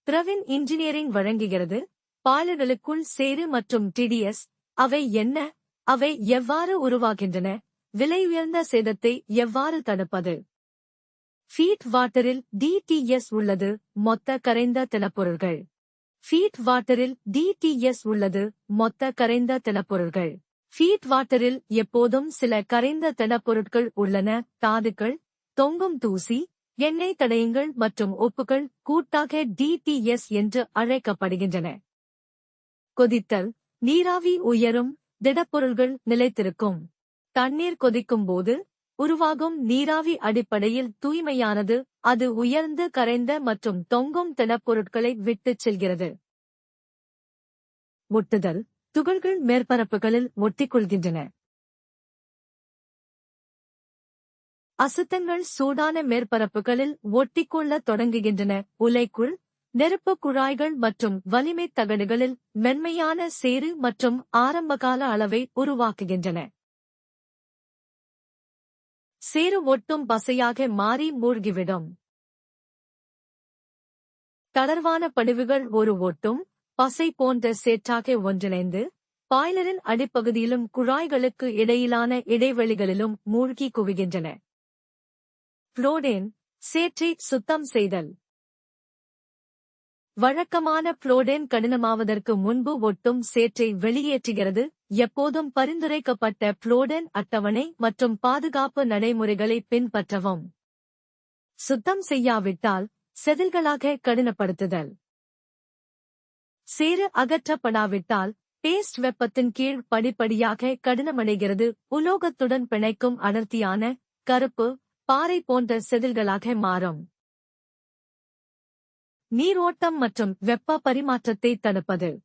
Pravin engineering வழங்குகிறது. பாய்லர்களுக்குள் சேறு மற்றும் டிடிஎஸ். அவை என்ன? அவை எவ்வாறு உருவாகின்றன? விலையுயர்ந்த சேதத்தை எவ்வாறு தடுப்பது? ஃபீட் வாட்டரில் டிடிஎஸ் உள்ளது. மொத்த கரைந்த திடப்பொருள்கள். ஃபீட் வாட்டரில் டிடிஎஸ் உள்ளது. மொத்த கரைந்த திடப்பொருள்கள். ஃபீட் வாட்டரில் எப்போதும் சில கரைந்த திடப்பொருட்கள் உள்ளன. தாதுக்கள், தொங்கும் தூசி, எண்ணெய் தடயங்கள் மற்றும் உப்புகள் கூட்டாக டிடிஎஸ் என்று அழைக்கப்படுகின்றன. கொதித்தல். நீராவி உயரும், திடப்பொருள்கள் நிலைத்திருக்கும். தண்ணீர் கொதிக்கும் போது உருவாகும் நீராவி அடிப்படையில் தூய்மையானது. அது உயர்ந்து கரைந்த மற்றும் தொங்கும் திடப்பொருட்களை விட்டுச் செல்கிறது. ஒட்டுதல். துகள்கள் மேற்பரப்புகளில் ஒட்டிக்கொள்கின்றன. அசுத்தங்கள் சூடான மேற்பரப்புகளில் ஒட்டிக்கொள்ளத் தொடங்குகின்றன. உலைக்குள், நெருப்புக் குழாய்கள் மற்றும் வலிமைத் தகடுகளில் மென்மையான சேறு மற்றும் ஆரம்பகால அளவை உருவாக்குகின்றன. சேறு ஒட்டும் பசையாக மாறி மூழ்கிவிடும். தளர்வான படிவுகள் ஒரு ஒட்டும் பசை போன்ற சேற்றாக ஒன்றிணைந்து பாய்லரின் அடிப்பகுதியிலும் குழாய்களுக்கு இடையிலான இடைவெளிகளிலும் மூழ்கி குவிகின்றன. புளோடேன். சேற்றை சுத்தம் செய்தல். வழக்கமான புளோடேன் கடினமாவதற்கு முன்பு ஒட்டும் சேற்றை வெளியேற்றுகிறது. எப்போதும் பரிந்துரைக்கப்பட்ட புளோடேன் அட்டவணை மற்றும் பாதுகாப்பு நடைமுறைகளை பின்பற்றவும். சுத்தம் செய்யாவிட்டால் செதில்களாக கடினப்படுத்துதல். சேறு அகற்றப்படாவிட்டால் பேஸ்ட் வெப்பத்தின் கீழ் படிப்படியாக கடினமடைகிறது. உலோகத்துடன் பிணைக்கும் அடர்த்தியான கருப்பு பாறை போன்ற செதில்களாக மாறும். நீரோட்டம் மற்றும் வெப்ப பரிமாற்றத்தை தடுப்பது.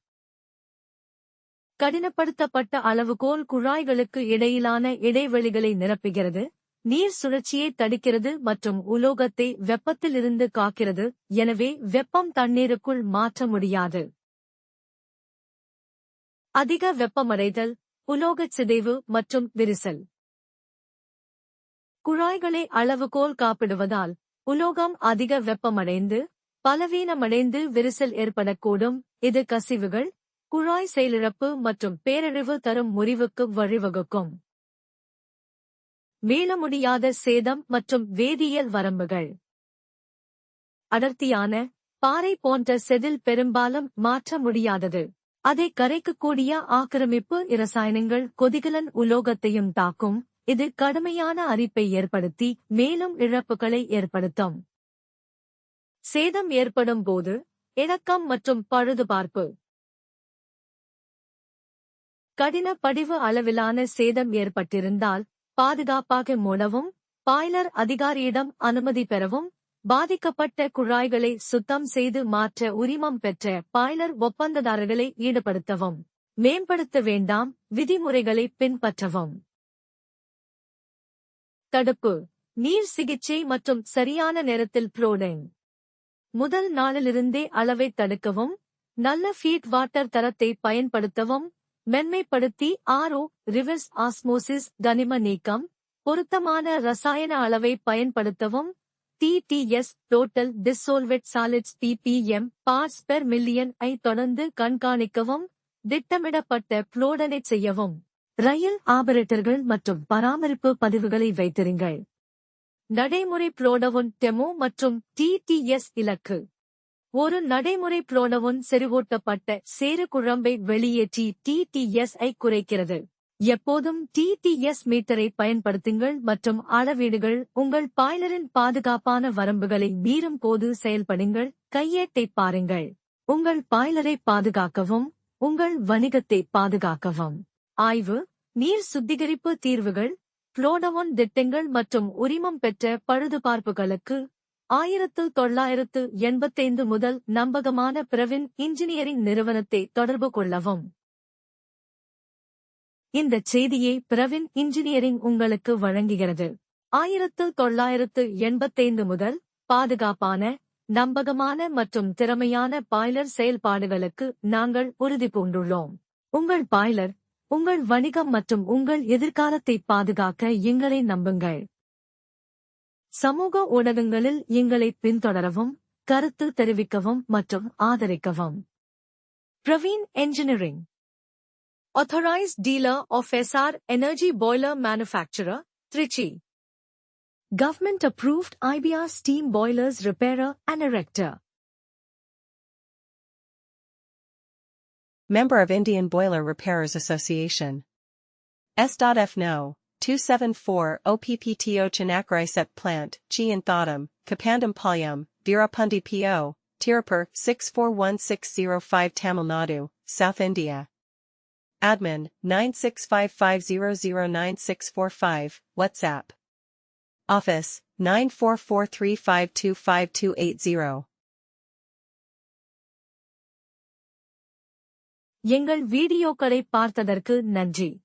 கடினப்படுத்தப்பட்ட அளவுகோல் குழாய்களுக்கு இடையிலான இடைவெளிகளை நிரப்புகிறது. நீர் சுழற்சியை தடுக்கிறது மற்றும் உலோகத்தை வெப்பத்திலிருந்து காக்கிறது. எனவே வெப்பம் தண்ணீருக்குள் மாற்ற முடியாது. அதிக வெப்பமடைதல், உலோகச் சிதைவு மற்றும் விரிசல். குழாய்களை அளவுகோல் காப்பிடுவதால் உலோகம் அதிக வெப்பமடைந்து பலவீனமடைந்து விரிசல் ஏற்படக்கூடும். இது கசிவுகள், குழாய் செயலிழப்பு மற்றும் பேரழிவு தரும் முறிவுக்கு வழிவகுக்கும். மீள முடியாத சேதம் மற்றும் வேதியியல் வரம்புகள். அடர்த்தியான பாறை போன்ற செதில் பெரும்பாலும் மாற்ற முடியாதது. அதை கரைக்கக்கூடிய ஆக்கிரமிப்பு இரசாயனங்கள் கொதிகலன் உலோகத்தையும் தாக்கும். இது கடுமையான அரிப்பை ஏற்படுத்தி மேலும் இழப்புகளை ஏற்படுத்தும். சேதம் ஏற்படும் போது இணக்கம் மற்றும் பழுதுபார்ப்பு. கடின படிவு அளவிலான சேதம் ஏற்பட்டிருந்தால் பாதுகாப்பாக மூடவும், பாய்லர் அதிகாரியிடம் அனுமதி பெறவும், பாதிக்கப்பட்ட குழாய்களை சுத்தம் செய்து மாற்ற உரிமம் பெற்ற பாய்லர் ஒப்பந்ததாரர்களை ஈடுபடுத்தவும். மேம்படுத்த வேண்டாம் விதிமுறைகளை பின்பற்றவும். தடுப்பு. நீர் சிகிச்சை மற்றும் சரியான நேரத்தில் புளோடேன். முதல் நாளிலிருந்தே அளவை தடுக்கவும், நல்ல ஃபீட் வாட்டர் தரத்தை பயன்படுத்தவும், மென்மைப்படுத்தி ஆர்ஓ ரிவர்ஸ் ஆஸ்மோசிஸ் கனிம நீக்கம், பொருத்தமான ரசாயன அளவை பயன்படுத்தவும், TDS total dissolved solids ppm parts per million ஐ தொடர்ந்து கண்காணிக்கவும், திட்டமிடப்பட்ட புளோடனை செய்யவும். ரயில் ஆபரேட்டர்கள் மற்றும் பராமரிப்பு பதிவுகளை வைத்திருங்கள். நடைமுறை புளோடவுன் டெமோ மற்றும் டிடிஎஸ் இலக்கு. ஒரு நடைமுறை புளோடவுன் செறிவூட்டப்பட்ட சேறு குழம்பை வெளியேற்றி டிடிஎஸ் ஐ குறைக்கிறது. எப்போதும் டிடிஎஸ் மீட்டரை பயன்படுத்துங்கள் மற்றும் அளவீடுகள் உங்கள் பாய்லரின் பாதுகாப்பான வரம்புகளை மீறும் போது செயல்படுங்கள். கையேட்டை பாருங்கள். உங்கள் பாய்லரை பாதுகாக்கவும், உங்கள் வணிகத்தை பாதுகாக்கவும். ஆய்வு. நீர் சுத்திகரிப்பு தீர்வுகள், புளோடவுன் திட்டங்கள் மற்றும் உரிமம் பெற்ற பழுதுபார்ப்புகளுக்கு 1985 முதல் நம்பகமான பிரவின் இன்ஜினியரிங் நிறுவனத்தை தொடர்பு கொள்ளவும். இந்த செய்தியை பிரவின் இன்ஜினியரிங் உங்களுக்கு வழங்குகிறது. 1985 முதல் பாதுகாப்பான, நம்பகமான மற்றும் திறமையான பாய்லர் செயல்பாடுகளுக்கு நாங்கள் உறுதிபூண்டுள்ளோம். உங்கள் பாய்லர், உங்கள் வணிகம் மற்றும் உங்கள் எதிர்காலத்தை பாதுகாக்க எங்களை நம்புங்கள். சமூக ஊடகங்களில் எங்களை பின்தொடரவும், கருத்து தெரிவிக்கவும் மற்றும் ஆதரிக்கவும். Praveen Engineering, Authorized Dealer of SR Energy Boiler Manufacturer, Trichy. Government Approved IBR Steam Boilers Repairer and Erector. Member of Indian Boiler Repairers Association. S.F. No. 274 OPPTO Chanakkara Set Plant, Chi and Thodam, Kapandam Palyam, Veerapundi P.O., Tirupur 641605 Tamil Nadu, South India. Admin 9655009645, WhatsApp. Office 9443525280. எங்கள் வீடியோக்களை பார்த்ததற்கு நன்றி.